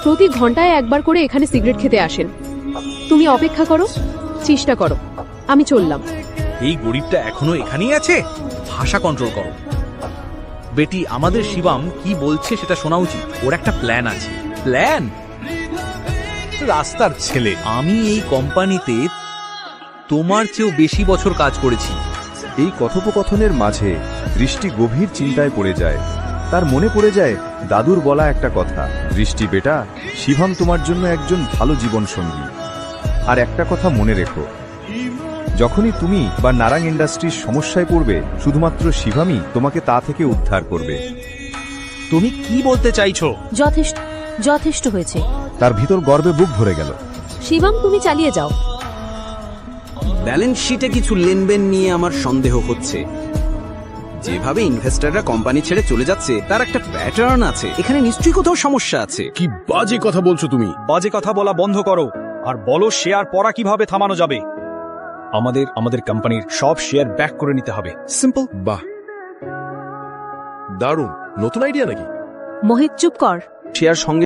প্রতি ঘন্টায় একবার করে এখানে সিগারেট খেতে আসেন। তুমি অপেক্ষা করো, চেষ্টা করো, আমি চললাম। এই গরিবটা এখনো এখানেই আছে। ভাষা কন্ট্রোল করো বেটি। আমাদের শিবম কি বলছে সেটা শোনা উচিত। ওর একটা প্ল্যান আছে। প্ল্যান? রাস্তার ছেলে। আমি এই কোম্পানিতে তোমার চেয়েও বেশি বছর কাজ করেছি। এই কথোপকথনের মাঝে দৃষ্টি গভীর চিন্তায় পড়ে যায়। তার মনে পড়ে যায় দাদুর বলা একটা কথা, দৃষ্টি বেটা, শিবম তোমার জন্য একজন ভালো জীবনসঙ্গী। আর একটা কথা মনে রেখো, যখনই তুমি বা নারাং ইন্ডাস্ট্রির সমস্যায় পড়বে, শুধুমাত্র শিবমই তোমাকে তা থেকে উদ্ধার করবে। তুমি কি বলতে চাইছো? যথেষ্ট, যথেষ্ট হয়েছে। তার ভিতর গর্বে বুক ভরে গেল। শিবম, তুমি চালিয়ে যাও। ব্যালেন্স শিটে কিছু লেনদেন নিয়ে আমার সন্দেহ হচ্ছে। যেভাবে ইনভেস্টররা কোম্পানি ছেড়ে চলে যাচ্ছে তার একটা প্যাটার্ন আছে। এখানে নিশ্চয়ই কোথাও সমস্যা আছে। কি বাজে কথা বলছো তুমি? বাজে কথা বলা বন্ধ করো আর বলো শেয়ার পড়া কিভাবে থামানো যাবে। আমাদের কোম্পানির সব শেয়ার ব্যাক করে নিতে হবে। সিম্পল। বাহ, দারুণ। নতুন আইডিয়া নাকি? মোহিত, চুপ কর। শেয়ার সঙ্গে